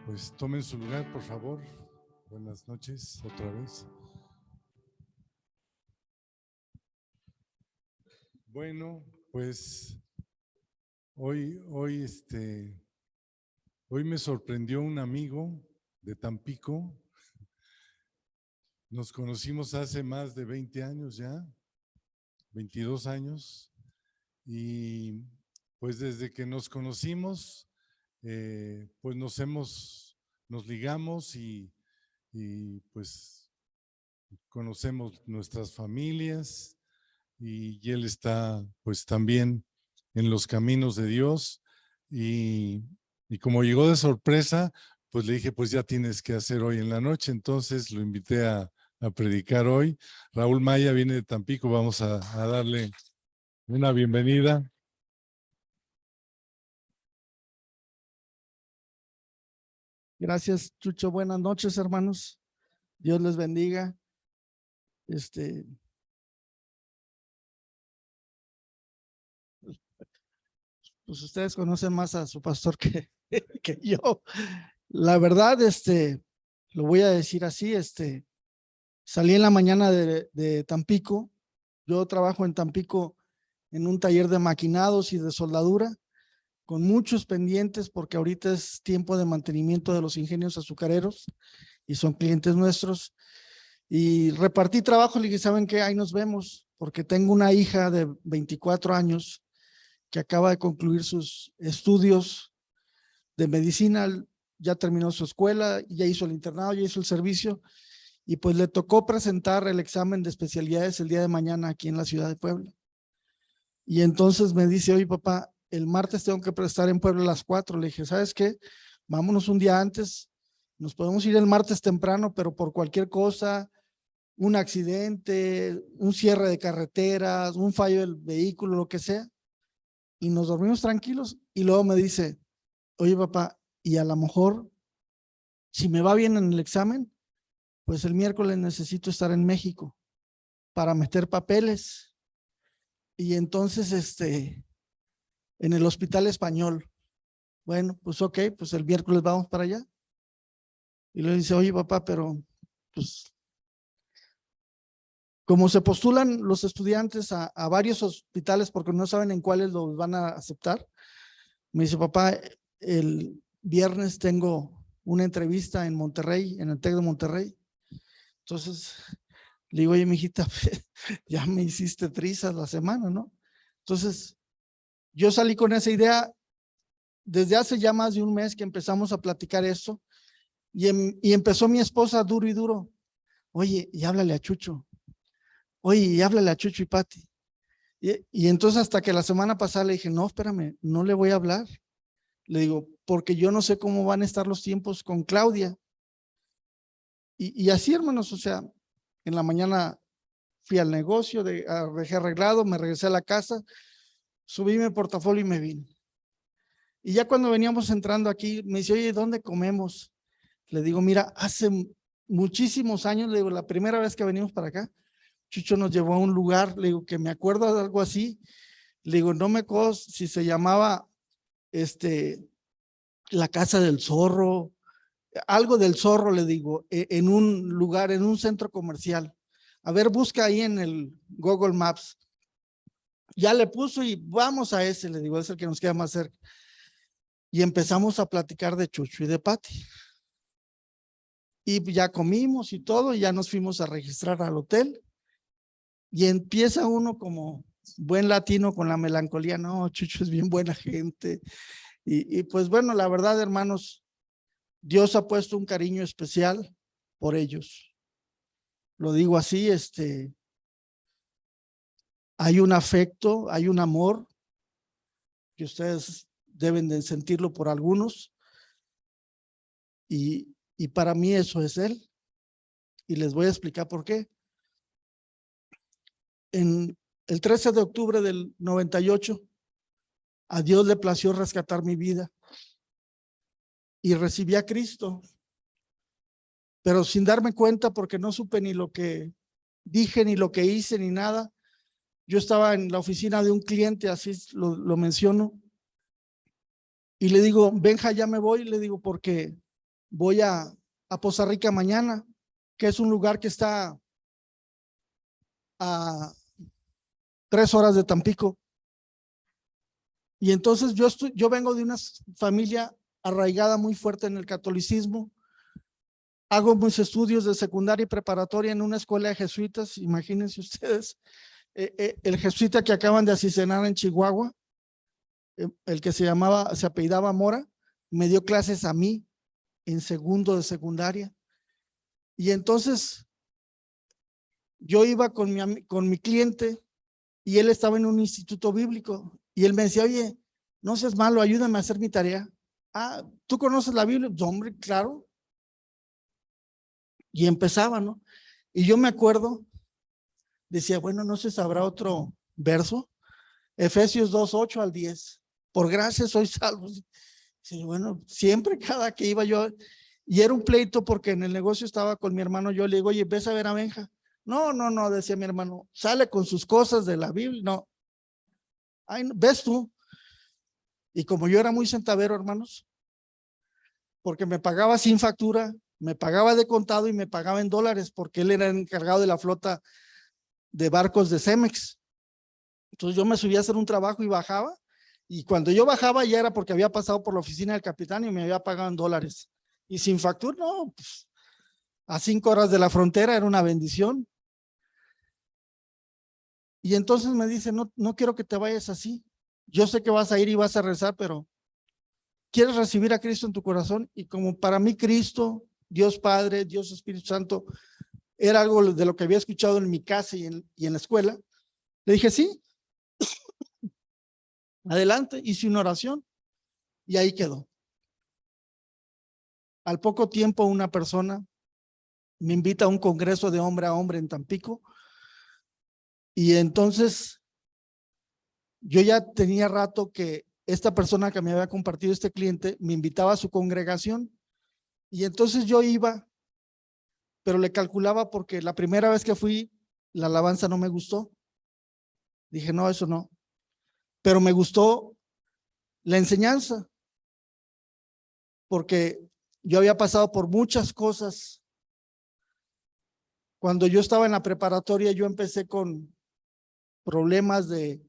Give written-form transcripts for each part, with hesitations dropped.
Pues tomen su lugar, por favor. Buenas noches, otra vez. Bueno, pues hoy me sorprendió un amigo de Tampico. Nos conocimos hace más de 20 años ya, 22 años, y pues desde que nos conocimos, pues nos ligamos y pues conocemos nuestras familias y él está pues también en los caminos de Dios y como llegó de sorpresa, pues le dije, pues ya tienes que hacer hoy en la noche, entonces lo invité a predicar hoy. Raúl Maya viene de Tampico, vamos a darle una bienvenida. Gracias, Chucho. Buenas noches, hermanos. Dios les bendiga. Pues ustedes conocen más a su pastor que, que yo. La verdad, lo voy a decir así, salí en la mañana de Tampico. Yo trabajo en Tampico en un taller de maquinados y de soldadura, con muchos pendientes, porque ahorita es tiempo de mantenimiento de los ingenios azucareros y son clientes nuestros. Y repartí trabajo, le dije, ¿saben qué? Ahí nos vemos, porque tengo una hija de 24 años que acaba de concluir sus estudios de medicina, ya terminó su escuela, ya hizo el internado, ya hizo el servicio, y pues le tocó presentar el examen de especialidades el día de mañana aquí en la ciudad de Puebla. Y entonces me dice, oye papá, el martes tengo que estar en Puebla a las 4. Le dije, ¿sabes qué? Vámonos un día antes, nos podemos ir el martes temprano, pero por cualquier cosa, un accidente, un cierre de carreteras, un fallo del vehículo, lo que sea, y nos dormimos tranquilos. Y luego me dice, oye papá, y a lo mejor, si me va bien en el examen, pues el miércoles necesito estar en México para meter papeles. Y entonces, en el Hospital Español. Bueno, pues ok, pues el miércoles vamos para allá. Y le dice, oye papá, pero pues como se postulan los estudiantes a varios hospitales porque no saben en cuáles los van a aceptar, me dice, papá, el viernes tengo una entrevista en Monterrey, en el TEC de Monterrey. Entonces le digo, oye, mijita, ya me hiciste trizas la semana, ¿no? Entonces yo salí con esa idea desde hace ya más de un mes que empezamos a platicar esto y empezó mi esposa duro y duro. Oye, y háblale a Chucho. Oye, y háblale a Chucho y Pati. Y entonces hasta que la semana pasada le dije, no, espérame, no le voy a hablar. Le digo, porque yo no sé cómo van a estar los tiempos con Claudia. Y así, hermanos, o sea, en la mañana fui al negocio, dejé arreglado, me regresé a la casa, subí mi portafolio y me vine. Y ya cuando veníamos entrando aquí, me dice, oye, ¿dónde comemos? Le digo, mira, hace muchísimos años, le digo, la primera vez que venimos para acá, Chucho nos llevó a un lugar, le digo, que me acuerdo de algo así. Le digo, no me acuerdo si se llamaba, la Casa del Zorro, algo del Zorro, le digo, en un lugar, en un centro comercial. A ver, busca ahí en el Google Maps. Ya le puso y vamos a ese, le digo, es el que nos queda más cerca. Y empezamos a platicar de Chucho y de Pati. Y ya comimos y todo, y ya nos fuimos a registrar al hotel. Y empieza uno como buen latino con la melancolía, no, Chucho es bien buena gente. Y pues bueno, la verdad, hermanos, Dios ha puesto un cariño especial por ellos. Lo digo así, hay un afecto, hay un amor que ustedes deben de sentirlo por algunos. Y para mí eso es Él. Y les voy a explicar por qué. En el 13 de octubre del 98, a Dios le plació rescatar mi vida y recibí a Cristo, pero sin darme cuenta, porque no supe ni lo que dije, ni lo que hice, ni nada. Yo estaba en la oficina de un cliente, así lo menciono, y le digo, Benja, ya me voy, le digo, porque voy a Poza Rica mañana, que es un lugar que está a 3 horas de Tampico. Y entonces yo vengo de una familia arraigada muy fuerte en el catolicismo. Hago mis estudios de secundaria y preparatoria en una escuela de jesuitas. Imagínense ustedes, el jesuita que acaban de asesinar en Chihuahua, el que se apellidaba Mora, me dio clases a mí en segundo de secundaria. Y entonces yo iba con mi cliente y él estaba en un instituto bíblico y él me decía, oye, no seas malo, ayúdame a hacer mi tarea. Ah, ¿tú conoces la Biblia? Pues, hombre, claro. Y empezaba, ¿no? Y yo me acuerdo, decía, bueno, no sé, ¿sabrá otro verso? Efesios 2:8 al 10. Por gracia soy salvo. Sí, bueno, siempre cada que iba yo, y era un pleito porque en el negocio estaba con mi hermano, yo le digo, oye, ves a ver a Benja. No, no, no, decía mi hermano, sale con sus cosas de la Biblia. No, ay, ves tú. Y como yo era muy centavero, hermanos, porque me pagaba sin factura, me pagaba de contado y me pagaba en dólares, porque él era el encargado de la flota de barcos de Cemex. Entonces yo me subía a hacer un trabajo y bajaba, y cuando yo bajaba ya era porque había pasado por la oficina del capitán y me había pagado en dólares. Y sin factura, no, pues, a 5 horas de la frontera era una bendición. Y entonces me dice, no, no quiero que te vayas así. Yo sé que vas a ir y vas a rezar, pero ¿quieres recibir a Cristo en tu corazón? Y como para mí Cristo, Dios Padre, Dios Espíritu Santo, era algo de lo que había escuchado en mi casa y en la escuela, le dije, sí, adelante, hice una oración y ahí quedó. Al poco tiempo una persona me invita a un congreso de hombre a hombre en Tampico y entonces yo ya tenía rato que esta persona que me había compartido este cliente me invitaba a su congregación y entonces yo iba, pero le calculaba porque la primera vez que fui la alabanza no me gustó. Dije, no, eso no, pero me gustó la enseñanza porque yo había pasado por muchas cosas. Cuando yo estaba en la preparatoria, yo empecé con problemas de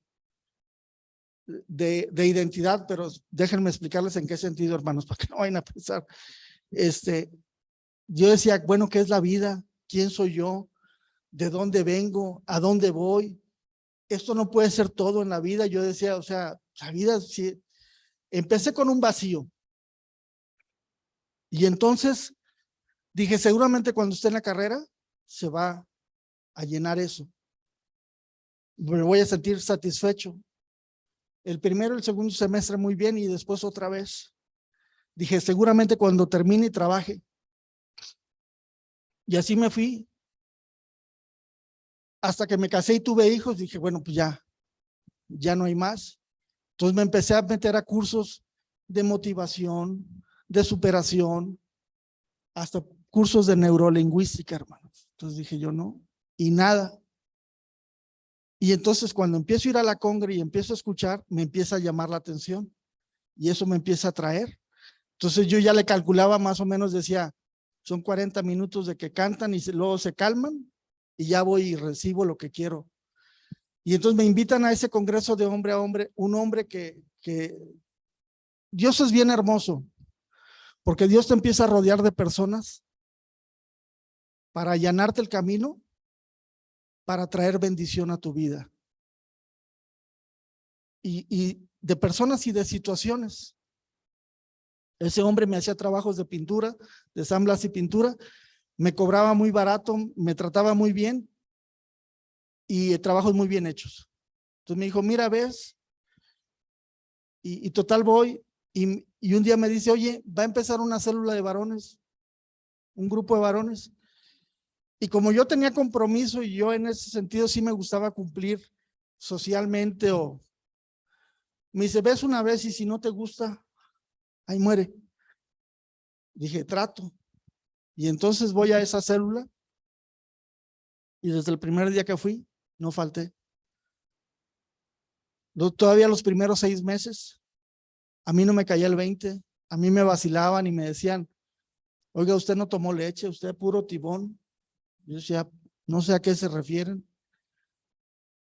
identidad, pero déjenme explicarles en qué sentido, hermanos, para que no vayan a pensar. Yo decía, bueno, ¿qué es la vida? ¿Quién soy yo? ¿De dónde vengo? ¿A dónde voy? Esto no puede ser todo en la vida. Yo decía, o sea, la vida, sí. Empecé con un vacío. Y entonces dije, seguramente cuando esté en la carrera, se va a llenar eso. Me voy a sentir satisfecho. El primero, el segundo semestre muy bien y después otra vez. Dije, seguramente cuando termine y trabaje. Y así me fui. Hasta que me casé y tuve hijos, dije, bueno, pues ya no hay más. Entonces me empecé a meter a cursos de motivación, de superación, hasta cursos de neurolingüística, hermanos. Entonces dije yo, no, y nada. Y entonces cuando empiezo a ir a la congre y empiezo a escuchar, me empieza a llamar la atención y eso me empieza a atraer. Entonces yo ya le calculaba más o menos, decía, son 40 minutos de que cantan y luego se calman y ya voy y recibo lo que quiero. Y entonces me invitan a ese congreso de hombre a hombre, un hombre que Dios es bien hermoso, porque Dios te empieza a rodear de personas para allanarte el camino, para traer bendición a tu vida. Y de personas y de situaciones. Ese hombre me hacía trabajos de pintura, de San Blas y pintura, me cobraba muy barato, me trataba muy bien y trabajos muy bien hechos. Entonces me dijo, mira, ves, y total voy, y un día me dice, oye, va a empezar una célula de varones, un grupo de varones. Y como yo tenía compromiso y yo en ese sentido sí me gustaba cumplir socialmente, o me dice, ves una vez y si no te gusta, ahí muere. Dije, trato. Y entonces voy a esa célula y desde el primer día que fui, no falté. Todavía los primeros 6 meses, a mí no me caía el 20, a mí me vacilaban y me decían, Oiga, usted no tomó leche, usted puro tibón. Yo decía, no sé a qué se refieren.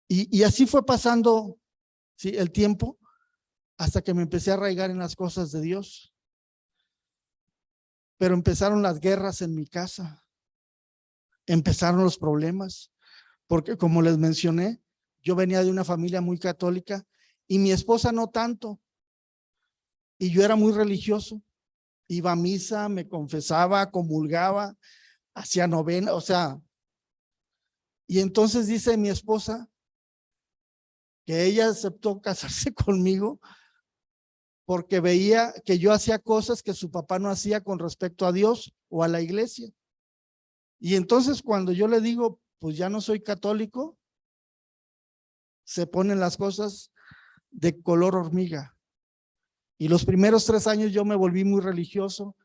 Y así fue pasando, ¿sí?, el tiempo, hasta que me empecé a arraigar en las cosas de Dios. Pero empezaron las guerras en mi casa, empezaron los problemas, porque como les mencioné, yo venía de una familia muy católica y mi esposa no tanto. Y yo era muy religioso, iba a misa, me confesaba, comulgaba, hacía novena, o sea, y entonces dice mi esposa que ella aceptó casarse conmigo porque veía que yo hacía cosas que su papá no hacía con respecto a Dios o a la iglesia. Y entonces cuando yo le digo, pues ya no soy católico, se ponen las cosas de color hormiga. Y los primeros 3 años yo me volví muy religioso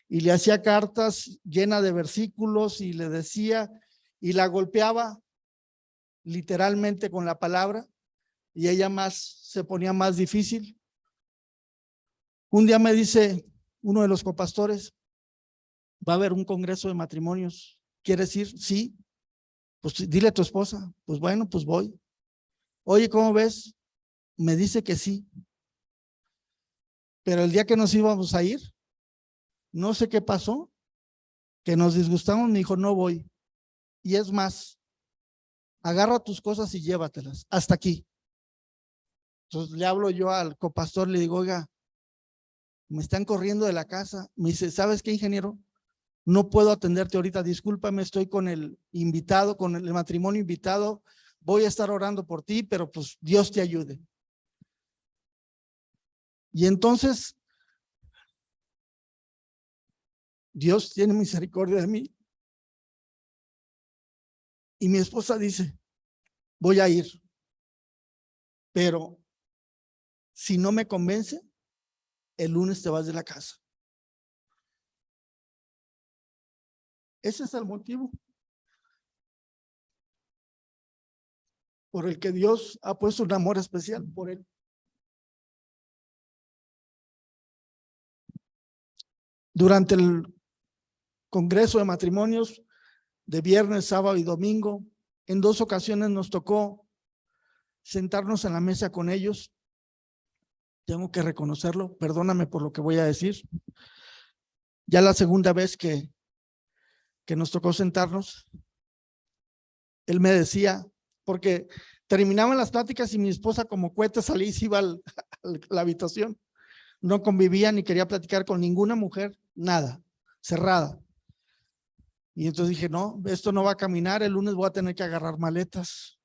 y le hacía cartas llenas de versículos y le decía y la golpeaba literalmente con la palabra y ella se ponía más difícil. Un día me dice uno de los copastores, va a haber un congreso de matrimonios, ¿quieres ir? Sí. Pues dile a tu esposa. Pues bueno, pues voy. Oye, ¿cómo ves? Me dice que sí. Pero el día que nos íbamos a ir, no sé qué pasó, que nos disgustamos, me dijo, no voy. Y es más, agarra tus cosas y llévatelas, hasta aquí. Entonces le hablo yo al copastor, le digo, oiga, me están corriendo de la casa. Me dice, ¿sabes qué, ingeniero? No puedo atenderte ahorita, discúlpame, estoy con el invitado, con el matrimonio invitado, voy a estar orando por ti, pero pues Dios te ayude. Y entonces, Dios tiene misericordia de mí. Y mi esposa dice, voy a ir, pero si no me convence, el lunes te vas de la casa. Ese es el motivo por el que Dios ha puesto un amor especial por él. Durante el congreso de matrimonios de viernes, sábado y domingo, en 2 ocasiones nos tocó sentarnos en la mesa con ellos. Tengo que reconocerlo, perdóname por lo que voy a decir. Ya la segunda vez que nos tocó sentarnos, él me decía, porque terminaban las pláticas y mi esposa como cohete salía y se iba a la habitación. No convivía ni quería platicar con ninguna mujer, nada, cerrada. Y entonces dije, no, esto no va a caminar, el lunes voy a tener que agarrar maletas.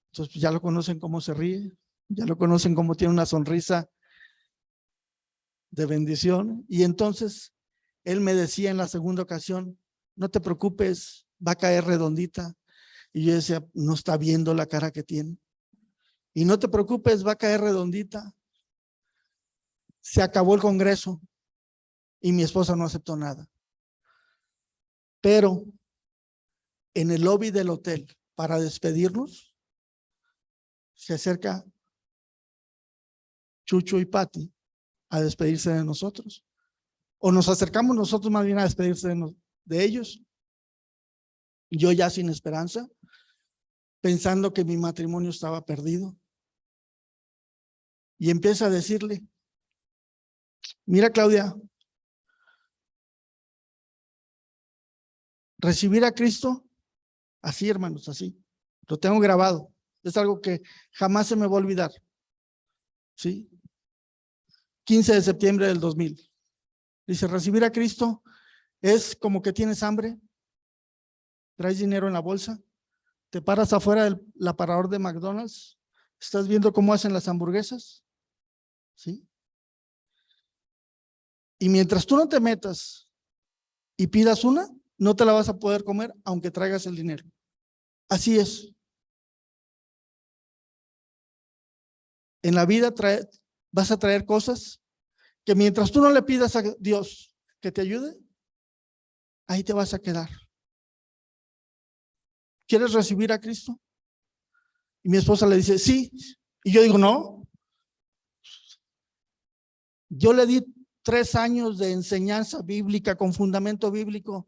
Entonces pues ya lo conocen cómo se ríe, ya lo conocen cómo tiene una sonrisa de bendición. Y entonces él me decía en la segunda ocasión, no te preocupes, va a caer redondita. Y yo decía, no está viendo la cara que tiene. Y no te preocupes, va a caer redondita. Se acabó el congreso y mi esposa no aceptó nada. Pero en el lobby del hotel, para despedirnos, se acerca Chucho y Pati a despedirse de nosotros. O nos acercamos nosotros más bien a despedirse de ellos. Yo ya sin esperanza, pensando que mi matrimonio estaba perdido. Y empieza a decirle, mira Claudia, recibir a Cristo, así hermanos, así, lo tengo grabado, es algo que jamás se me va a olvidar, ¿sí? 15 de septiembre del 2000, dice, recibir a Cristo es como que tienes hambre, traes dinero en la bolsa, te paras afuera del aparador de McDonald's, estás viendo cómo hacen las hamburguesas, ¿sí? Y mientras tú no te metas y pidas una, no te la vas a poder comer aunque traigas el dinero. Así es. En la vida vas a traer cosas que mientras tú no le pidas a Dios que te ayude, ahí te vas a quedar. ¿Quieres recibir a Cristo? Y mi esposa le dice, sí. Y yo digo, no. Yo le di 3 años de enseñanza bíblica con fundamento bíblico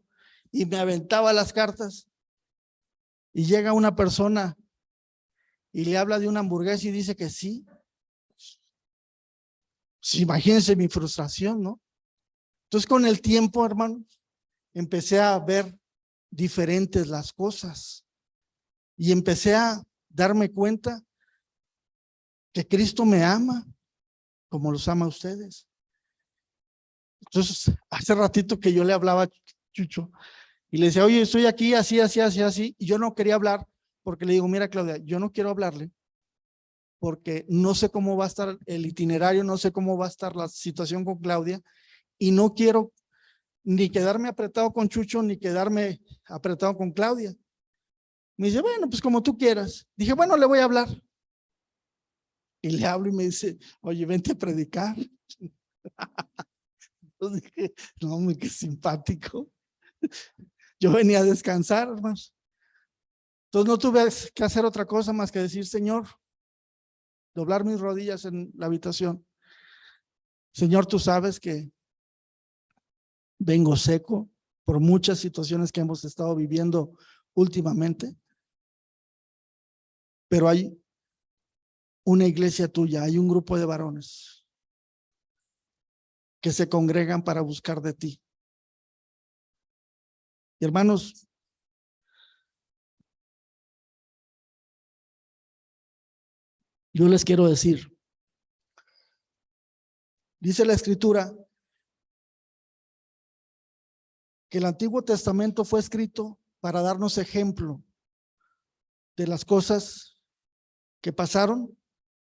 y me aventaba las cartas y llega una persona y le habla de una hamburguesa y dice que sí. Pues imagínense mi frustración, ¿no? Entonces con el tiempo, hermano, empecé a ver diferentes las cosas y empecé a darme cuenta que Cristo me ama como los ama a ustedes. Entonces, hace ratito que yo le hablaba a Chucho y le decía, oye, estoy aquí así, así, así, así, y yo no quería hablar porque le digo, mira, Claudia, yo no quiero hablarle porque no sé cómo va a estar el itinerario, no sé cómo va a estar la situación con Claudia y no quiero ni quedarme apretado con Chucho ni quedarme apretado con Claudia. Me dice, bueno, pues como tú quieras. Dije, bueno, le voy a hablar. Y le hablo y me dice, oye, vente a predicar. Entonces dije, no, hombre, qué simpático. Yo venía a descansar, hermanos. Entonces no tuve que hacer otra cosa más que decir, Señor, doblar mis rodillas en la habitación. Señor, tú sabes que vengo seco por muchas situaciones que hemos estado viviendo últimamente, pero hay una iglesia tuya, hay un grupo de varones que se congregan para buscar de ti. Y hermanos, yo les quiero decir, dice la Escritura que el Antiguo Testamento fue escrito para darnos ejemplo de las cosas que pasaron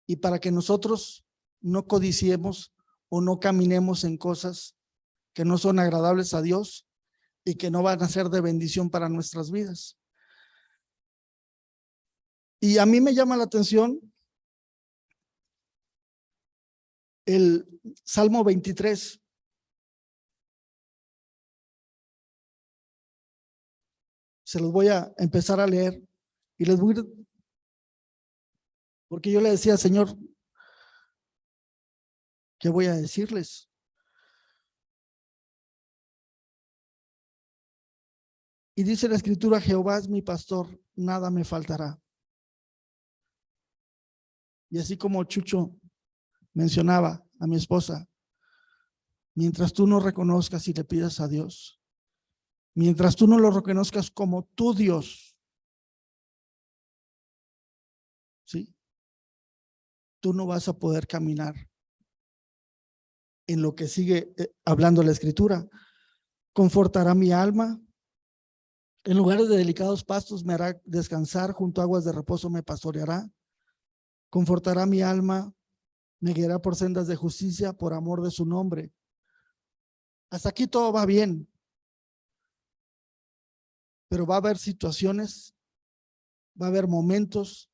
y para que nosotros no codiciemos o no caminemos en cosas que no son agradables a Dios y que no van a ser de bendición para nuestras vidas. Y a mí me llama la atención el Salmo 23. Se los voy a empezar a leer y les voy a ir, porque yo le decía, Señor, ¿qué voy a decirles? Y dice la Escritura, Jehová es mi pastor, nada me faltará. Y así como Chucho mencionaba a mi esposa, mientras tú no reconozcas y le pidas a Dios, mientras tú no lo reconozcas como tu Dios, ¿sí? Tú no vas a poder caminar en lo que sigue hablando la Escritura. Confortará mi alma, en lugares de delicados pastos me hará descansar, junto a aguas de reposo me pastoreará. Confortará mi alma, me guiará por sendas de justicia por amor de su nombre. Hasta aquí todo va bien, pero va a haber situaciones, va a haber momentos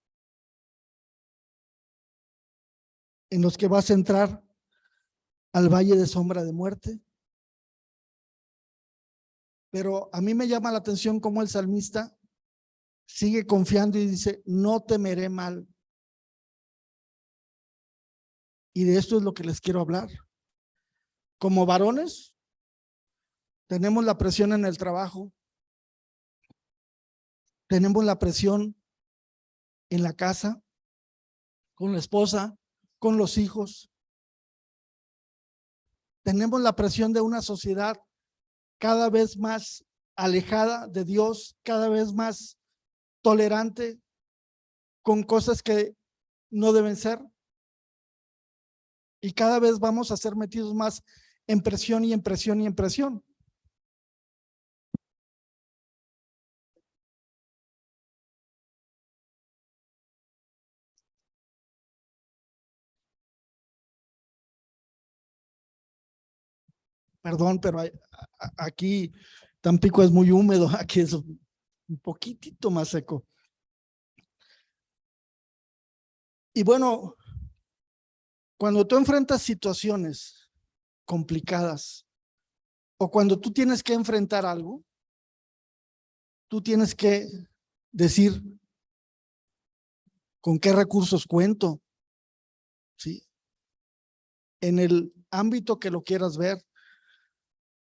en los que vas a entrar al valle de sombra de muerte. Pero a mí me llama la atención cómo el salmista sigue confiando y dice, no temeré mal. Y de esto es lo que les quiero hablar. Como varones, tenemos la presión en el trabajo, tenemos la presión en la casa, con la esposa, con los hijos. Tenemos la presión de una sociedad cada vez más alejada de Dios, cada vez más tolerante con cosas que no deben ser. Y cada vez vamos a ser metidos más en presión y en presión y en presión. Perdón, pero aquí Tampico es muy húmedo, aquí es un poquitito más seco. Y bueno, cuando tú enfrentas situaciones complicadas o cuando tú tienes que enfrentar algo, tú tienes que decir con qué recursos cuento, ¿sí? En el ámbito que lo quieras ver.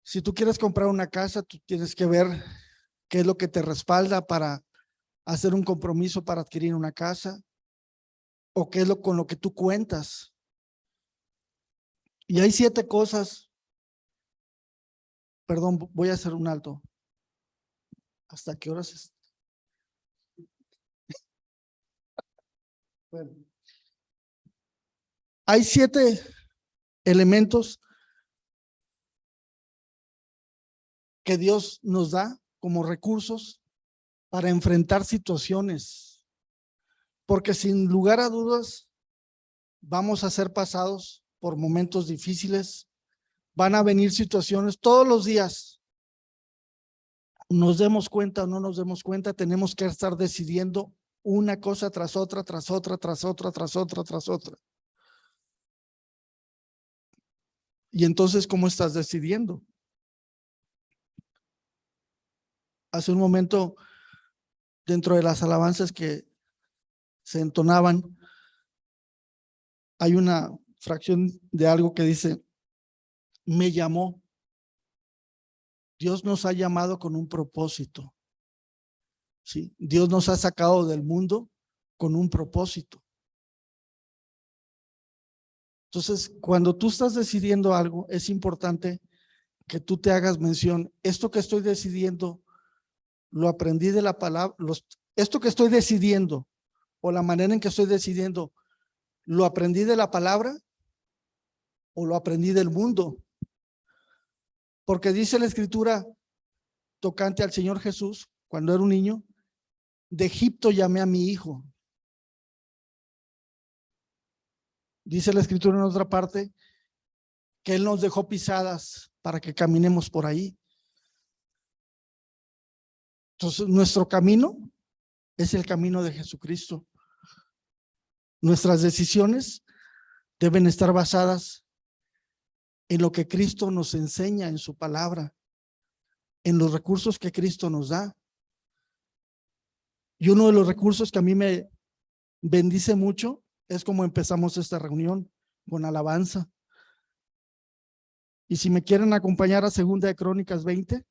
Si tú quieres comprar una casa, tú tienes que ver qué es lo que te respalda para hacer un compromiso para adquirir una casa, o qué es lo con lo que tú cuentas. Y hay 7 cosas. Perdón, voy a hacer un alto. ¿Hasta qué horas es? Bueno, hay 7 elementos que Dios nos da como recursos para enfrentar situaciones, porque sin lugar a dudas vamos a ser pasados por momentos difíciles, van a venir situaciones todos los días. Nos demos cuenta o no nos demos cuenta, tenemos que estar decidiendo una cosa tras otra, tras otra, tras otra, tras otra, tras otra. Y entonces, ¿cómo estás decidiendo? Hace un momento, dentro de las alabanzas que se entonaban, hay una fracción de algo que dice: me llamó. Dios nos ha llamado con un propósito. ¿Sí? Dios nos ha sacado del mundo con un propósito. Entonces, cuando tú estás decidiendo algo, es importante que tú te hagas mención: esto que estoy decidiendo, lo aprendí de la palabra, esto que estoy decidiendo, o la manera en que estoy decidiendo, ¿lo aprendí de la palabra o lo aprendí del mundo? Porque dice la Escritura tocante al Señor Jesús, cuando era un niño: de Egipto llamé a mi hijo. Dice la Escritura en otra parte que Él nos dejó pisadas para que caminemos por ahí. Entonces, nuestro camino es el camino de Jesucristo. Nuestras decisiones deben estar basadas en lo que Cristo nos enseña en su palabra, en los recursos que Cristo nos da. Y uno de los recursos que a mí me bendice mucho es como empezamos esta reunión, con alabanza. Y si me quieren acompañar a 2 de Crónicas 20.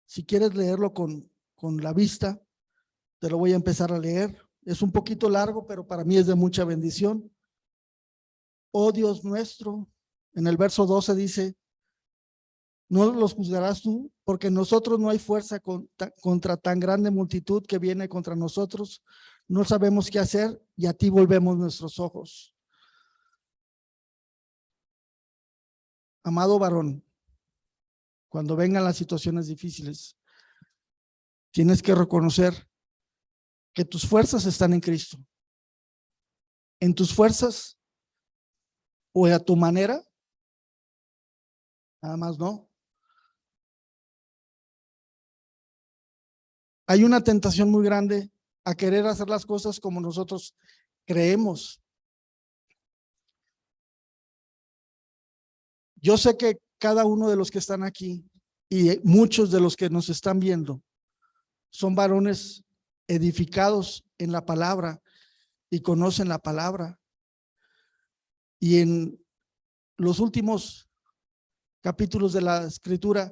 Si quieres leerlo con la vista, te lo voy a empezar a leer. Es un poquito largo, pero para mí es de mucha bendición. Oh Dios nuestro, en el verso 12 dice: no los juzgarás tú, porque en nosotros no hay fuerza contra tan grande multitud que viene contra nosotros. No sabemos qué hacer y a ti volvemos nuestros ojos. Amado varón, cuando vengan las situaciones difíciles, tienes que reconocer que tus fuerzas están en Cristo. En tus fuerzas o a tu manera, nada más no. Hay una tentación muy grande a querer hacer las cosas como nosotros creemos. Yo sé que cada uno de los que están aquí y muchos de los que nos están viendo son varones edificados en la palabra y conocen la palabra. Y en los últimos capítulos de la Escritura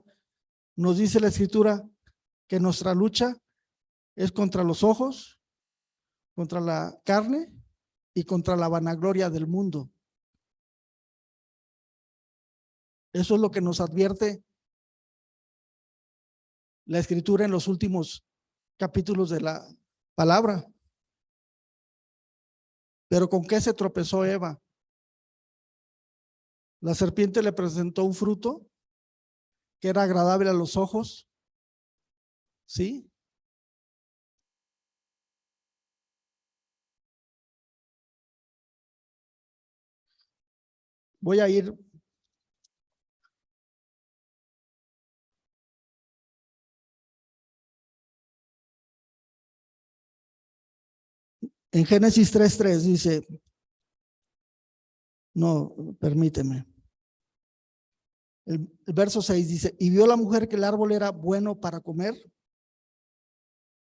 nos dice la Escritura que nuestra lucha es contra los ojos, contra la carne y contra la vanagloria del mundo. Eso es lo que nos advierte la Escritura en los últimos capítulos de la palabra. Pero ¿con qué se tropezó Eva? La serpiente le presentó un fruto que era agradable a los ojos, ¿sí? Voy a ir en Génesis 3:3 dice, no, permíteme. El verso 6 dice: y vio la mujer que el árbol era bueno para comer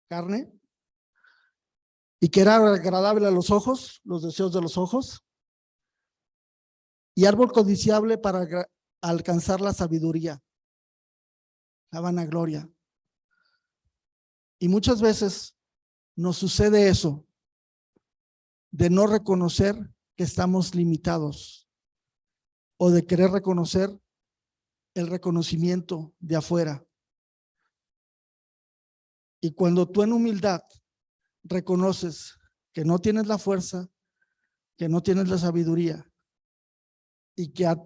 carne y que era agradable a los ojos, los deseos de los ojos, y árbol codiciable para alcanzar la sabiduría, la vanagloria. Y muchas veces nos sucede eso, de no reconocer que estamos limitados o de querer reconocer el reconocimiento de afuera. Y cuando tú en humildad reconoces que no tienes la fuerza, que no tienes la sabiduría y que a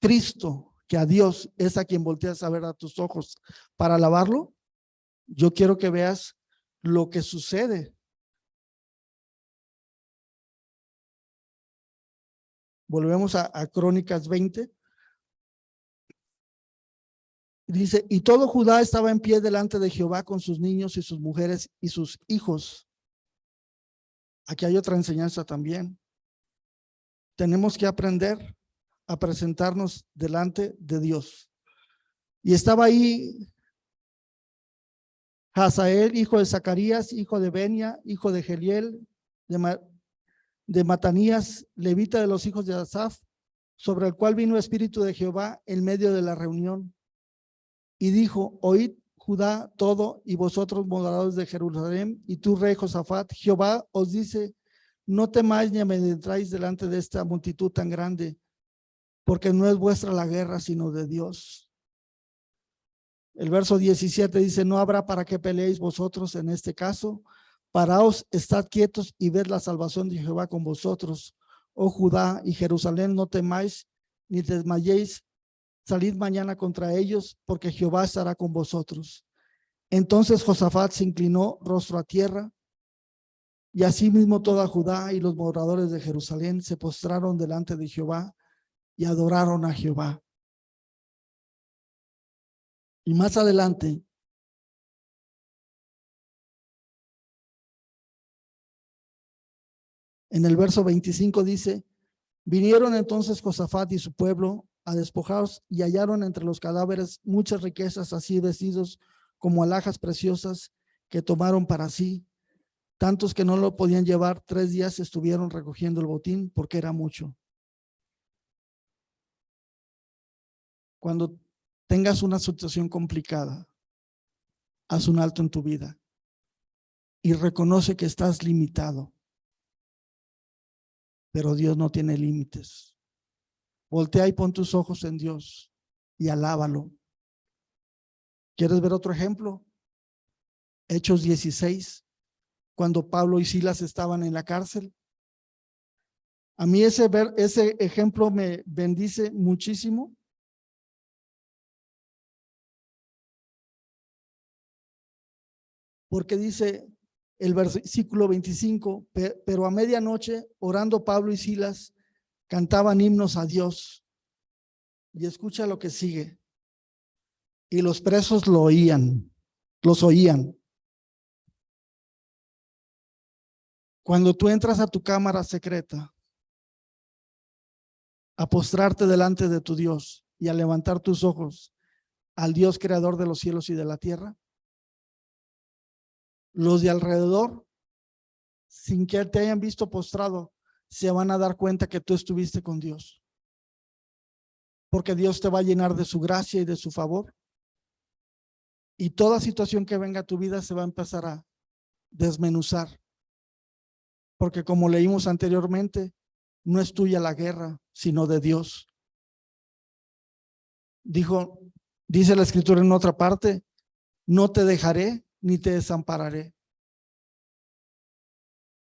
Cristo, que a Dios es a quien volteas a ver a tus ojos para alabarlo, yo quiero que veas lo que sucede. Volvemos a Crónicas 20. Dice, y todo Judá estaba en pie delante de Jehová con sus niños y sus mujeres y sus hijos. Aquí hay otra enseñanza también. Tenemos que aprender a presentarnos delante de Dios. Y estaba ahí Hazael, hijo de Zacarías, hijo de Benia, hijo de Geliel, de Matanías, levita de los hijos de Asaf, sobre el cual vino el espíritu de Jehová en medio de la reunión. Y dijo, oíd Judá todo y vosotros moradores de Jerusalén y tú rey Josafat, Jehová os dice, no temáis ni amedrentáis delante de esta multitud tan grande, porque no es vuestra la guerra, sino de Dios. El verso 17 dice, no habrá para qué peleéis vosotros en este caso, paraos, estad quietos y ved la salvación de Jehová con vosotros, oh Judá y Jerusalén, no temáis ni desmayéis, salid mañana contra ellos, porque Jehová estará con vosotros. Entonces Josafat se inclinó rostro a tierra, y asimismo toda Judá y los moradores de Jerusalén se postraron delante de Jehová y adoraron a Jehová. Y más adelante, en el verso 25 dice, vinieron entonces Josafat y su pueblo a despojados y hallaron entre los cadáveres muchas riquezas, así vestidos como alhajas preciosas que tomaron para sí. Tantos que no lo podían llevar, 3 días estuvieron recogiendo el botín porque era mucho. Cuando tengas una situación complicada, haz un alto en tu vida y reconoce que estás limitado, pero Dios no tiene límites. Voltea y pon tus ojos en Dios y alábalo. ¿Quieres ver otro ejemplo? Hechos 16, cuando Pablo y Silas estaban en la cárcel. A mí ese ejemplo me bendice muchísimo. Porque dice el versículo 25, pero a medianoche, orando Pablo y Silas, cantaban himnos a Dios. Y escucha lo que sigue. Y los presos los oían. Cuando tú entras a tu cámara secreta, a postrarte delante de tu Dios y a levantar tus ojos al Dios creador de los cielos y de la tierra, los de alrededor, sin que te hayan visto postrado, se van a dar cuenta que tú estuviste con Dios. Porque Dios te va a llenar de su gracia y de su favor. Y toda situación que venga a tu vida se va a empezar a desmenuzar. Porque como leímos anteriormente, no es tuya la guerra, sino de Dios. Dice la escritura en otra parte, no te dejaré ni te desampararé.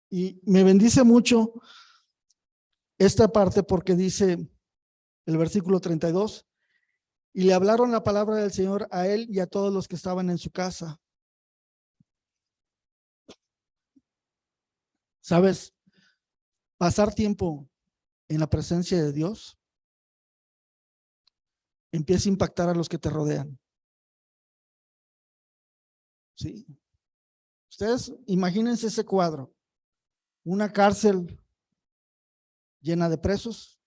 Y me bendice mucho esta parte porque dice el versículo 32, y le hablaron la palabra del Señor a él y a todos los que estaban en su casa. ¿Sabes? Pasar tiempo en la presencia de Dios empieza a impactar a los que te rodean. ¿Sí? Ustedes imagínense ese cuadro, una cárcel llena de presos,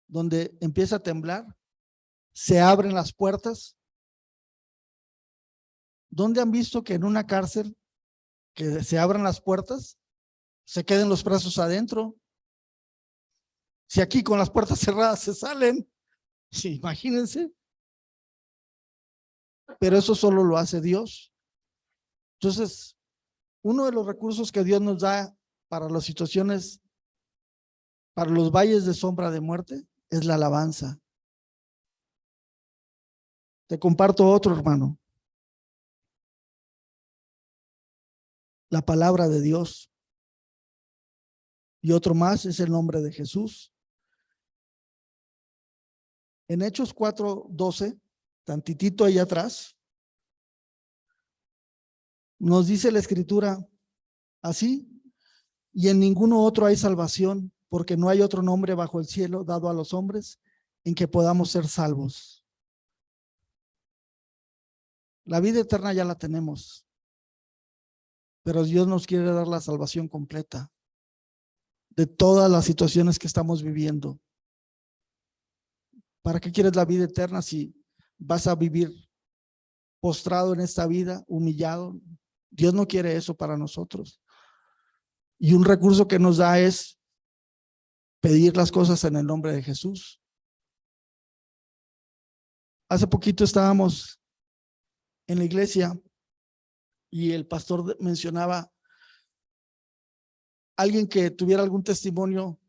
donde empieza a temblar, se abren las puertas. ¿Dónde han visto que en una cárcel que se abran las puertas se queden los presos adentro. Si aquí con las puertas cerradas se salen, sí, imagínense. Pero eso solo lo hace Dios. Entonces, uno de los recursos que Dios nos da para las situaciones, para los valles de sombra de muerte, es la alabanza. Te comparto otro, hermano. La palabra de Dios. Y otro más es el nombre de Jesús. En Hechos 4:12, tantitito ahí atrás, nos dice la Escritura así: y en ninguno otro hay salvación, porque no hay otro nombre bajo el cielo dado a los hombres en que podamos ser salvos. La vida eterna ya la tenemos, pero Dios nos quiere dar la salvación completa de todas las situaciones que estamos viviendo. ¿Para qué quieres la vida eterna si vas a vivir postrado en esta vida, humillado? Dios no quiere eso para nosotros. Y un recurso que nos da es pedir las cosas en el nombre de Jesús. Hace poquito estábamos en la iglesia y el pastor mencionaba alguien que tuviera algún testimonio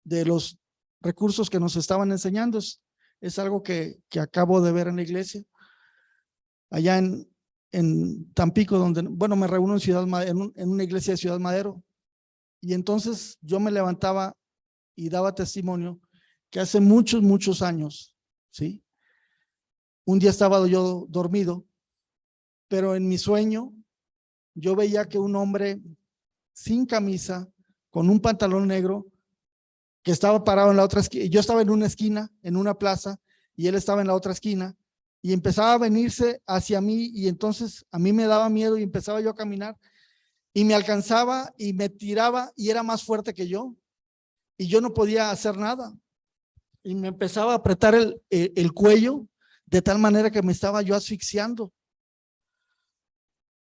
de los recursos que nos estaban enseñando. Es algo que acabo de ver en la iglesia, allá en Tampico, donde, bueno, me reúno en una iglesia de Ciudad Madero. Y entonces yo me levantaba y daba testimonio que hace muchos años, ¿sí? Un día estaba yo dormido, pero en mi sueño yo veía que un hombre sin camisa, con un pantalón negro, que estaba parado en la otra esquina. Yo estaba en una esquina, en una plaza, y él estaba en la otra esquina, y empezaba a venirse hacia mí, y entonces a mí me daba miedo y empezaba yo a caminar, y me alcanzaba y me tiraba, y era más fuerte que yo, y yo no podía hacer nada, y me empezaba a apretar el cuello, de tal manera que me estaba yo asfixiando.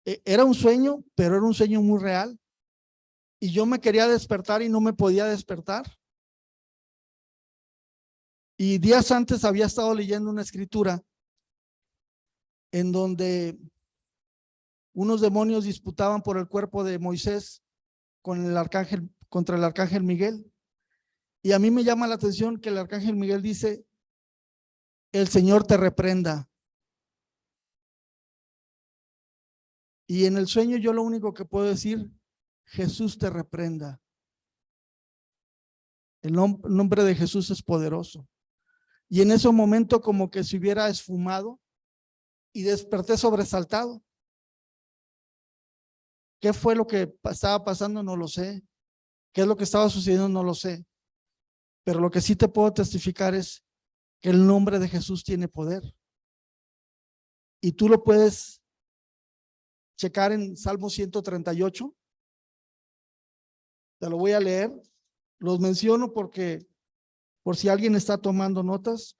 Era un sueño, pero era un sueño muy real, y yo me quería despertar y no me podía despertar. Y días antes había estado leyendo una escritura en donde unos demonios disputaban por el cuerpo de Moisés con el arcángel, contra el arcángel Miguel. Y a mí me llama la atención que el arcángel Miguel dice: el Señor te reprenda. Y en el sueño yo lo único que puedo decir: Jesús te reprenda. El nombre de Jesús es poderoso. Y en ese momento como que se hubiera esfumado y desperté sobresaltado. ¿Qué fue lo que estaba pasando? No lo sé. ¿Qué es lo que estaba sucediendo? No lo sé. Pero lo que sí te puedo testificar es que el nombre de Jesús tiene poder. Y tú lo puedes checar en Salmo 138. Te lo voy a leer. Los menciono porque por si alguien está tomando notas.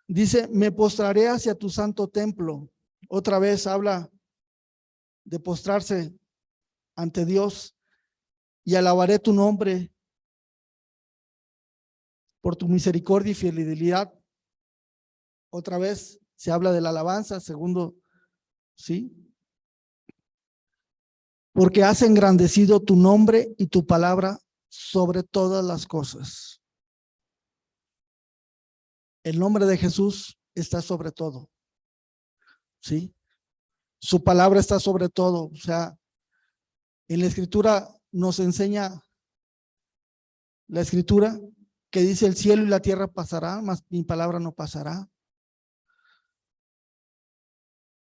Dice: me postraré hacia tu santo templo. Otra vez habla de postrarse ante Dios. Y alabaré tu nombre por tu misericordia y fidelidad. Otra vez se habla de la alabanza. Segundo, ¿sí? Porque has engrandecido tu nombre y tu palabra sobre todas las cosas. El nombre de Jesús está sobre todo, ¿sí? Su palabra está sobre todo. O sea, en la escritura nos enseña la escritura que dice: el cielo y la tierra pasará, mas mi palabra no pasará.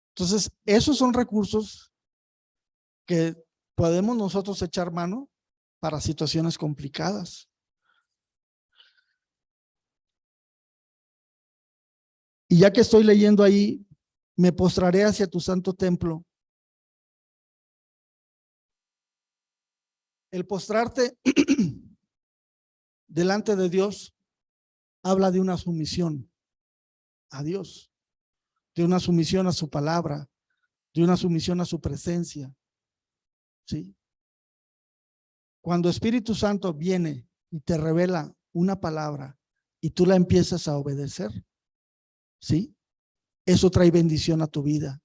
Entonces, esos son recursos que podemos nosotros echar mano para situaciones complicadas. Y ya que estoy leyendo ahí, me postraré hacia tu santo templo. El postrarte delante de Dios habla de una sumisión a Dios, de una sumisión a su palabra, de una sumisión a su presencia, ¿sí? Cuando Espíritu Santo viene y te revela una palabra y tú la empiezas a obedecer, ¿sí? Eso trae bendición a tu vida.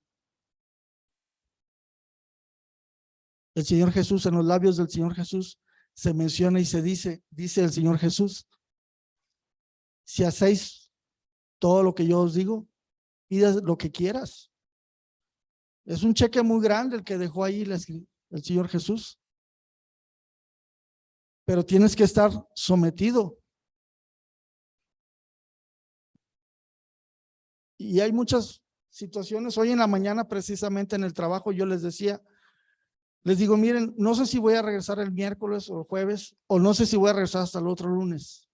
El Señor Jesús, en los labios del Señor Jesús, se menciona y se dice el Señor Jesús: si hacéis todo lo que yo os digo, pidas lo que quieras. Es un cheque muy grande el que dejó ahí el Señor Jesús. Pero tienes que estar sometido. Y hay muchas situaciones. Hoy en la mañana, precisamente en el trabajo, yo les digo, miren, no sé si voy a regresar el miércoles o el jueves, o no sé si voy a regresar hasta el otro lunes.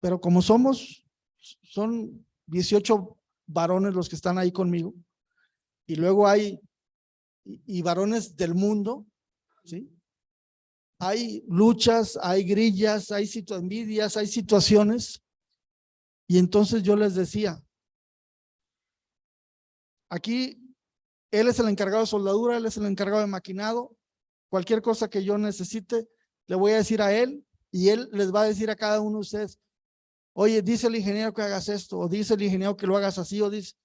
Pero como son 18 varones los que están ahí conmigo, y luego hay varones del mundo, ¿sí? Hay luchas, hay grillas, hay envidias, hay situaciones. Y entonces yo les decía, aquí él es el encargado de soldadura, él es el encargado de maquinado. Cualquier cosa que yo necesite, le voy a decir a él, y él les va a decir a cada uno de ustedes: oye, dice el ingeniero que hagas esto, o dice el ingeniero que lo hagas así, o dice.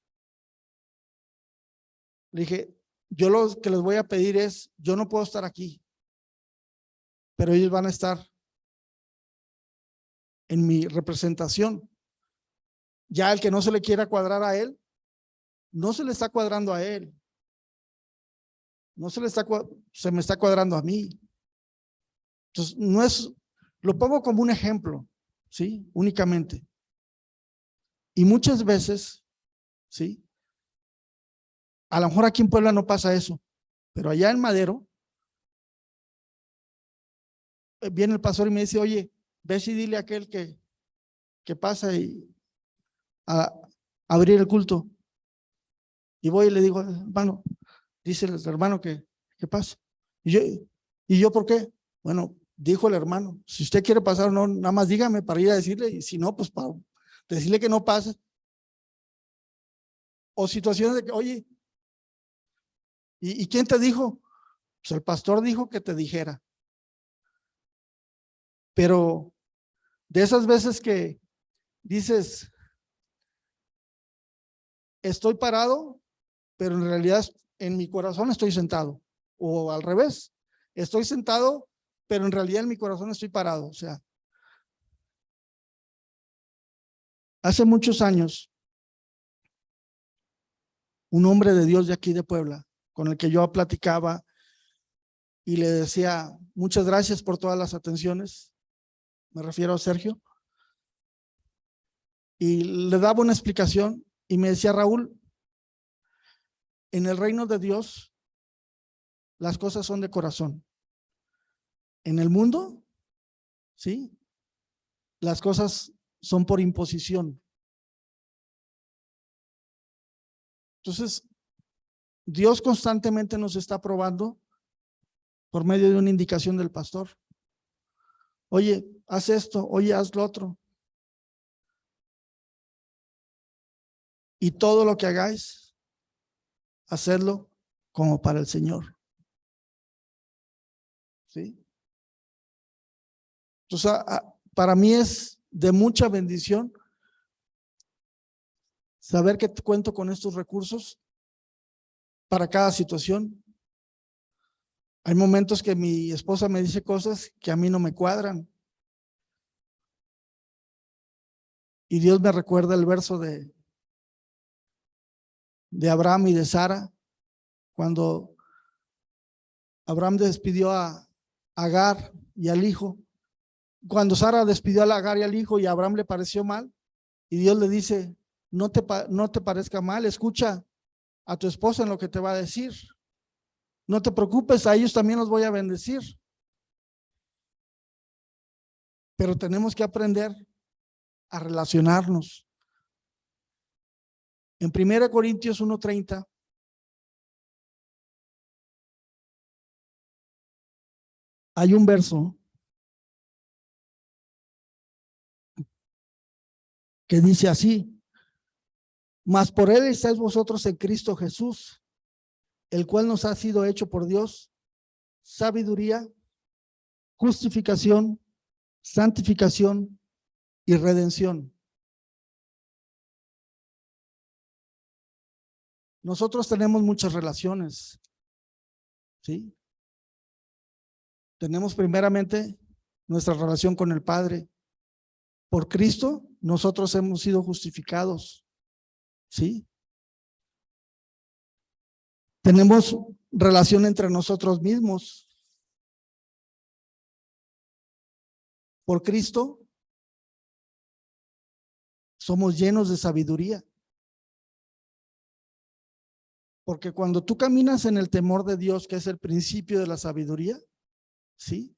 Le dije, yo lo que les voy a pedir es, yo no puedo estar aquí, pero ellos van a estar en mi representación. Ya el que no se le quiera cuadrar a él, no se le está cuadrando a él. No se me está cuadrando a mí. Entonces, no es, lo pongo como un ejemplo, ¿sí? Únicamente. Y muchas veces, ¿sí? A lo mejor aquí en Puebla no pasa eso, pero allá en Madero, viene el pastor y me dice, oye, ve y dile a aquel que pasa y a abrir el culto. Y voy y le digo, hermano, dice el hermano que pasa. ¿Y yo por qué? Bueno, dijo el hermano, si usted quiere pasar, no, nada más dígame para ir a decirle, y si no, pues para decirle que no pase. O situaciones de que, oye, ¿y quién te dijo? Pues el pastor dijo que te dijera. Pero de esas veces que dices, estoy parado, pero en realidad en mi corazón estoy sentado. O al revés, estoy sentado, pero en realidad en mi corazón estoy parado. O sea, hace muchos años, un hombre de Dios de aquí de Puebla, con el que yo platicaba y le decía, muchas gracias por todas las atenciones, me refiero a Sergio, y le daba una explicación y me decía, Raúl, en el reino de Dios las cosas son de corazón. En el mundo, ¿sí? Las cosas son por imposición. Entonces, Dios constantemente nos está probando por medio de una indicación del pastor. Oye, haz esto, oye, haz lo otro. Y todo lo que hagáis, hacedlo como para el Señor. ¿Sí? Entonces, para mí es de mucha bendición saber que cuento con estos recursos para cada situación. Hay momentos que mi esposa me dice cosas que a mí no me cuadran. Y Dios me recuerda el verso de Abraham y de Sara, cuando Abraham despidió a Agar y al hijo. Cuando Sara despidió a Agar y al hijo y a Abraham le pareció mal, y Dios le dice, no te parezca mal, escucha a tu esposa en lo que te va a decir. No te preocupes, a ellos también los voy a bendecir. Pero tenemos que aprender a relacionarnos. En 1 Corintios 1:30 hay un verso que dice así: mas por él estáis vosotros en Cristo Jesús, el cual nos ha sido hecho por Dios sabiduría justificación, santificación y redención. Nosotros tenemos muchas relaciones, ¿sí? Tenemos primeramente nuestra relación con el Padre. Por Cristo, nosotros hemos sido justificados, ¿sí? Tenemos relación entre nosotros mismos. Por Cristo, somos llenos de sabiduría. Porque cuando tú caminas en el temor de Dios, que es el principio de la sabiduría, ¿sí?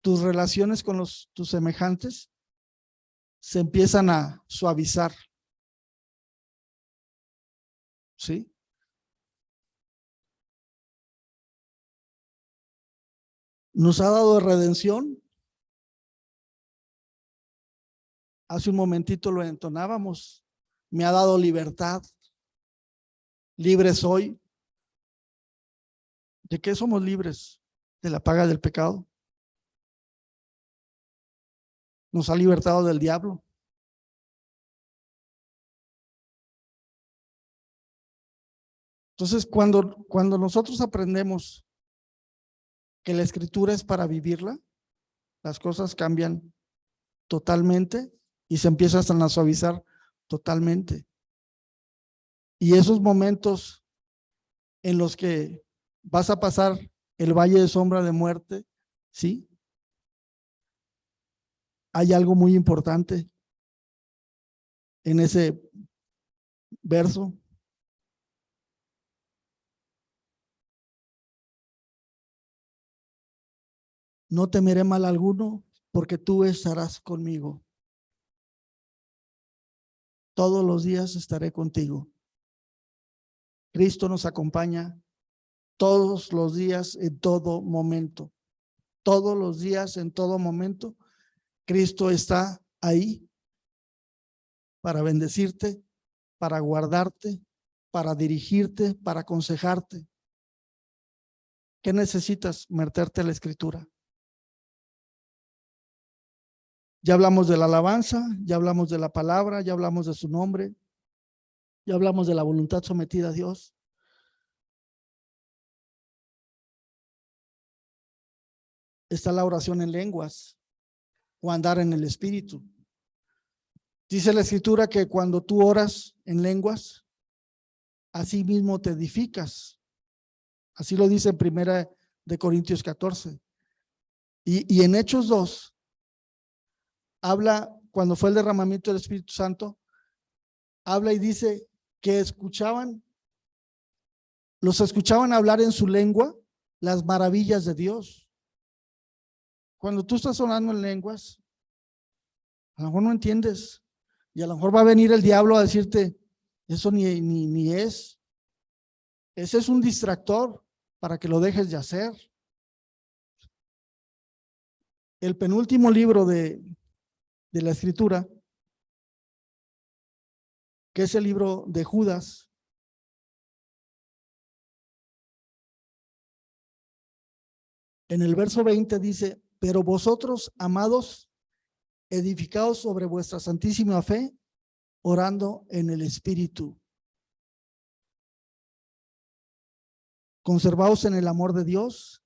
Tus relaciones con tus semejantes se empiezan a suavizar, ¿sí? Nos ha dado redención. Hace un momentito lo entonábamos. Me ha dado libertad. Libre soy. ¿De qué somos libres? De la paga del pecado. Nos ha libertado del diablo. Entonces, cuando nosotros aprendemos que la escritura es para vivirla, las cosas cambian totalmente y se empiezan a suavizar totalmente. Y esos momentos en los que vas a pasar el valle de sombra de muerte, ¿sí? Hay algo muy importante en ese verso. No temeré mal alguno, porque tú estarás conmigo. Todos los días estaré contigo. Cristo nos acompaña todos los días, en todo momento. Todos los días, en todo momento, Cristo está ahí para bendecirte, para guardarte, para dirigirte, para aconsejarte. ¿Qué necesitas? Meterte a la escritura. Ya hablamos de la alabanza, ya hablamos de la palabra, ya hablamos de su nombre, ya hablamos de la voluntad sometida a Dios. Está la oración en lenguas o andar en el espíritu. Dice la escritura que cuando tú oras en lenguas, así mismo te edificas. Así lo dice en 1 Corintios 14. Y en Hechos 2, habla, cuando fue el derramamiento del Espíritu Santo, habla y dice que los escuchaban hablar en su lengua las maravillas de Dios. Cuando tú estás orando en lenguas, a lo mejor no entiendes y a lo mejor va a venir el diablo a decirte, eso ni es. Ese es un distractor para que lo dejes de hacer. El penúltimo libro de la escritura, que es el libro de Judas, en el verso 20 dice, pero vosotros, amados, edificados sobre vuestra santísima fe, orando en el Espíritu. Conservaos en el amor de Dios,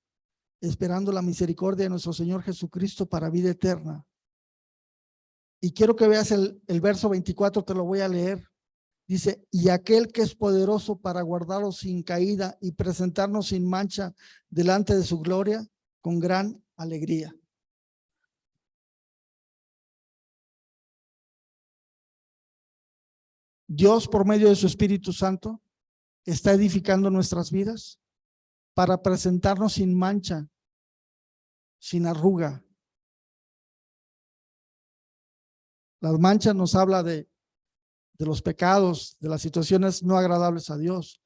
esperando la misericordia de nuestro Señor Jesucristo para vida eterna. Y quiero que veas el verso 24, te lo voy a leer. Dice, y aquel que es poderoso para guardaros sin caída y presentarnos sin mancha delante de su gloria con gran alegría. Dios, por medio de su Espíritu Santo, está edificando nuestras vidas para presentarnos sin mancha, sin arruga. Las manchas nos habla de los pecados, de las situaciones no agradables a Dios.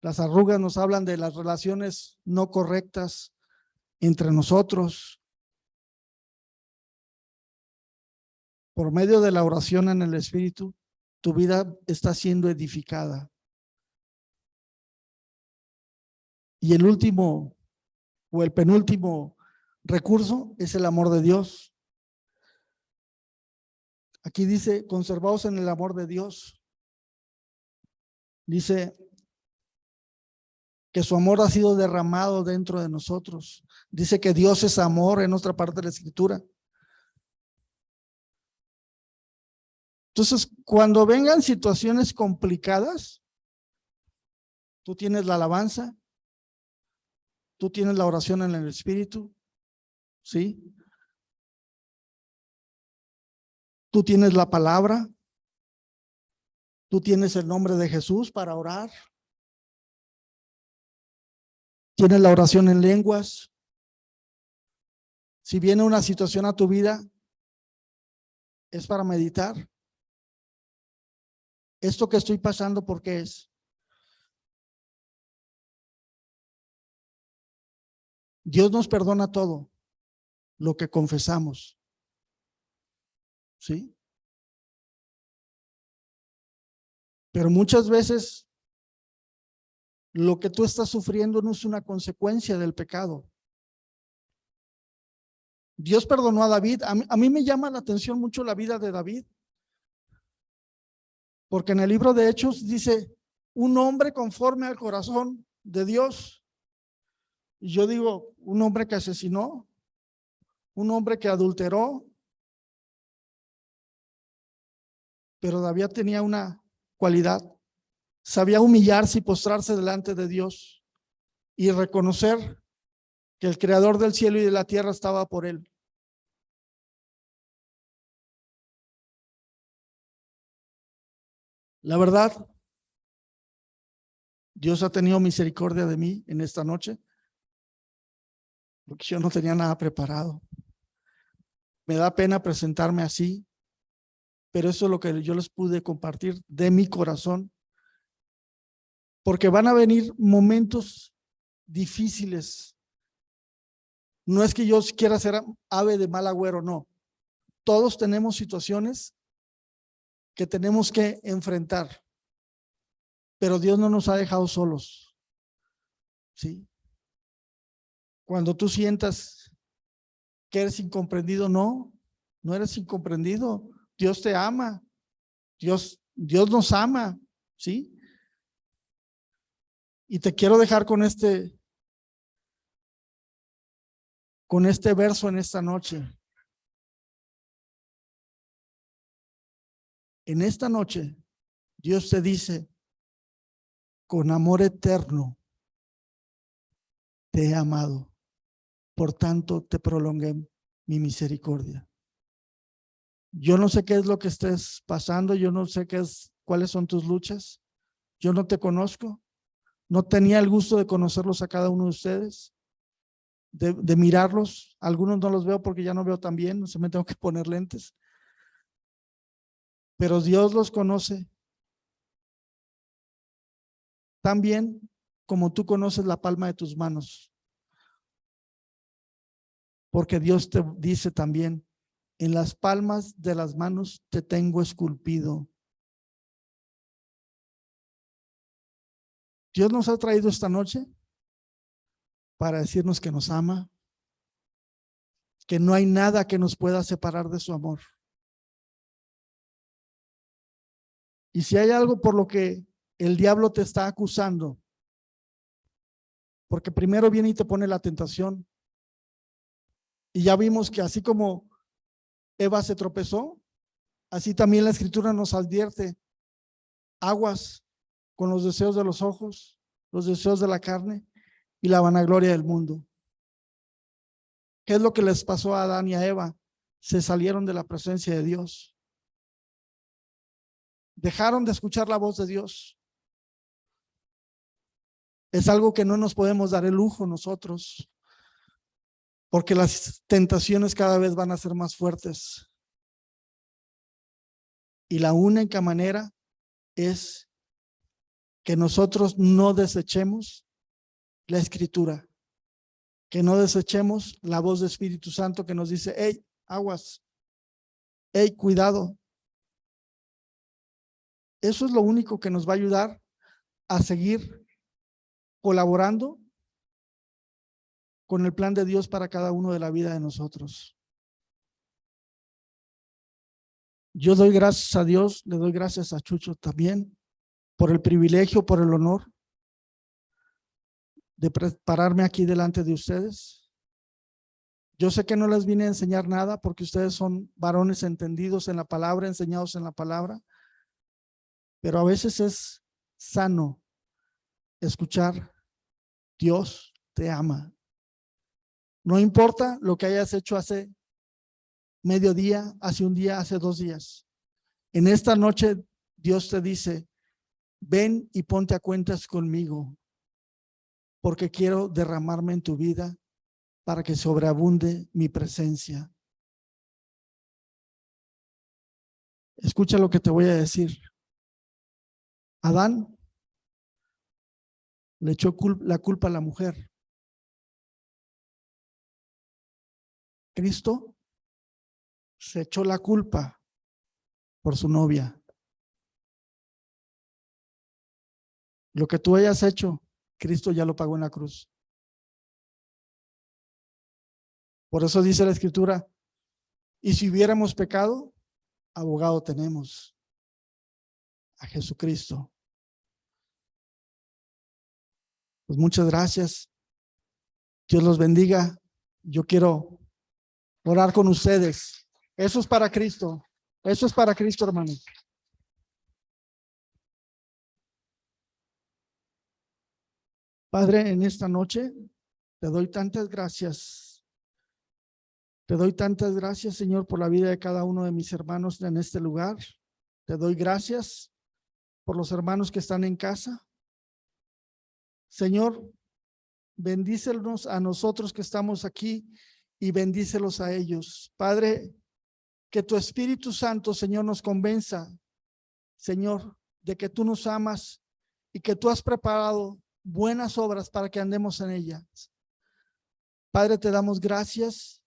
Las arrugas nos hablan de las relaciones no correctas entre nosotros. Por medio de la oración en el Espíritu, tu vida está siendo edificada. Y el último o el penúltimo recurso es el amor de Dios. Aquí dice, conservaos en el amor de Dios. Dice que su amor ha sido derramado dentro de nosotros. Dice que Dios es amor en otra parte de la escritura. Entonces, cuando vengan situaciones complicadas, tú tienes la alabanza, tú tienes la oración en el Espíritu, ¿sí? Tú tienes la palabra, tú tienes el nombre de Jesús para orar, tienes la oración en lenguas. Si viene una situación a tu vida, es para meditar. Esto que estoy pasando, ¿por qué es? Dios nos perdona todo lo que confesamos, ¿sí? Pero muchas veces lo que tú estás sufriendo no es una consecuencia del pecado. Dios perdonó a David. A mí me llama la atención mucho la vida de David, porque en el libro de Hechos dice, un hombre conforme al corazón de Dios. Y yo digo, un hombre que asesinó, un hombre que adulteró, pero David tenía una cualidad, sabía humillarse y postrarse delante de Dios y reconocer que el creador del cielo y de la tierra estaba por él. La verdad, Dios ha tenido misericordia de mí en esta noche, porque yo no tenía nada preparado. Me da pena presentarme así, pero eso es lo que yo les pude compartir de mi corazón, porque van a venir momentos difíciles. No es que yo quiera ser ave de mal agüero, no. Todos tenemos situaciones que tenemos que enfrentar, pero Dios no nos ha dejado solos, ¿sí? Cuando tú sientas que eres incomprendido, no eres incomprendido. Dios te ama, Dios nos ama, ¿sí? Y te quiero dejar con este verso en esta noche. En esta noche, Dios te dice, con amor eterno te he amado, por tanto te prolongué mi misericordia. Yo no sé qué es lo que estés pasando, yo no sé cuáles son tus luchas, yo no te conozco, no tenía el gusto de conocerlos a cada uno de ustedes, de mirarlos. Algunos no los veo porque ya no veo tan bien, no sé, me tengo que poner lentes, pero Dios los conoce tan bien como tú conoces la palma de tus manos, porque Dios te dice también, en las palmas de las manos te tengo esculpido. Dios nos ha traído esta noche para decirnos que nos ama, que no hay nada que nos pueda separar de su amor. Y si hay algo por lo que el diablo te está acusando, porque primero viene y te pone la tentación, y ya vimos que así como Eva se tropezó, así también la escritura nos advierte, aguas con los deseos de los ojos, los deseos de la carne y la vanagloria del mundo. ¿Qué es lo que les pasó a Adán y a Eva? Se salieron de la presencia de Dios. Dejaron de escuchar la voz de Dios. Es algo que no nos podemos dar el lujo nosotros, porque las tentaciones cada vez van a ser más fuertes. Y la única manera es que nosotros no desechemos la escritura, que no desechemos la voz del Espíritu Santo que nos dice, hey, aguas, hey, cuidado. Eso es lo único que nos va a ayudar a seguir colaborando con el plan de Dios para cada uno de la vida de nosotros. Yo doy gracias a Dios, le doy gracias a Chucho también por el privilegio, por el honor de prepararme aquí delante de ustedes. Yo sé que no les vine a enseñar nada porque ustedes son varones entendidos en la palabra, enseñados en la palabra, pero a veces es sano escuchar: Dios te ama. No importa lo que hayas hecho hace mediodía, hace un día, hace 2 días. En esta noche Dios te dice: ven y ponte a cuentas conmigo, porque quiero derramarme en tu vida para que sobreabunde mi presencia. Escucha lo que te voy a decir. Adán le echó la culpa a la mujer. Cristo se echó la culpa por su novia. Lo que tú hayas hecho, Cristo ya lo pagó en la cruz. Por eso dice la Escritura: y si hubiéramos pecado, abogado tenemos, a Jesucristo. Pues muchas gracias. Dios los bendiga. Yo quiero orar con ustedes. Eso es para Cristo. Eso es para Cristo, hermanos. Padre, en esta noche te doy tantas gracias. Te doy tantas gracias, Señor, por la vida de cada uno de mis hermanos en este lugar. Te doy gracias por los hermanos que están en casa. Señor, bendícelos a nosotros que estamos aquí y bendícelos a ellos. Padre, que tu Espíritu Santo, Señor, nos convenza, Señor, de que tú nos amas y que tú has preparado buenas obras para que andemos en ellas. Padre, te damos gracias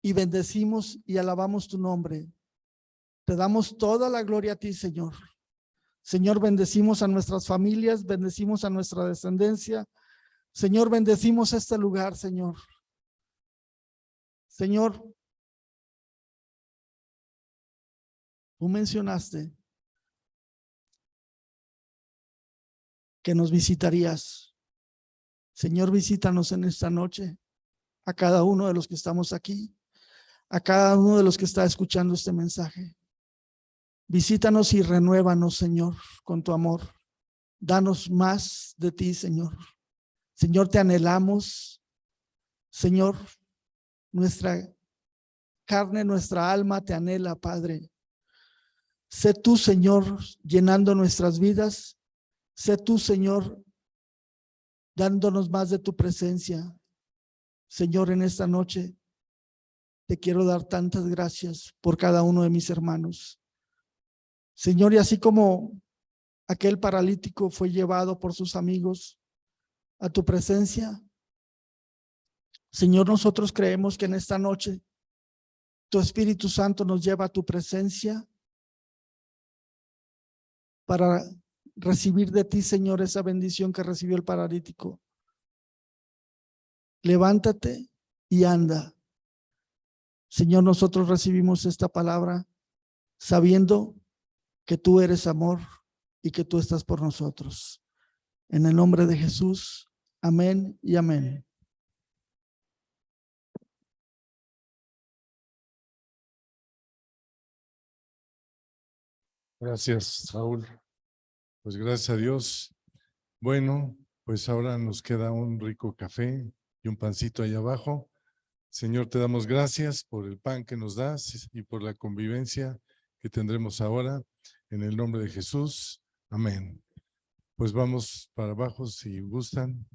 y bendecimos y alabamos tu nombre. Te damos toda la gloria a ti, Señor. Señor, bendecimos a nuestras familias, bendecimos a nuestra descendencia. Señor, bendecimos este lugar, Señor. Señor, tú mencionaste que nos visitarías. Señor, visítanos en esta noche, a cada uno de los que estamos aquí, a cada uno de los que está escuchando este mensaje. Visítanos y renuévanos, Señor, con tu amor. Danos más de ti, Señor. Señor, te anhelamos. Señor, nuestra carne, nuestra alma te anhela, Padre. Sé tú, Señor, llenando nuestras vidas. Sé tú, Señor, dándonos más de tu presencia. Señor, en esta noche te quiero dar tantas gracias por cada uno de mis hermanos. Señor, y así como aquel paralítico fue llevado por sus amigos a tu presencia, Señor, nosotros creemos que en esta noche tu Espíritu Santo nos lleva a tu presencia para recibir de ti, Señor, esa bendición que recibió el paralítico. Levántate y anda. Señor, nosotros recibimos esta palabra sabiendo que tú eres amor y que tú estás por nosotros. En el nombre de Jesús, amén y amén. Gracias, Raúl. Pues gracias a Dios. Bueno, pues ahora nos queda un rico café y un pancito allá abajo. Señor, te damos gracias por el pan que nos das y por la convivencia que tendremos ahora. En el nombre de Jesús. Amén. Pues vamos para abajo si gustan.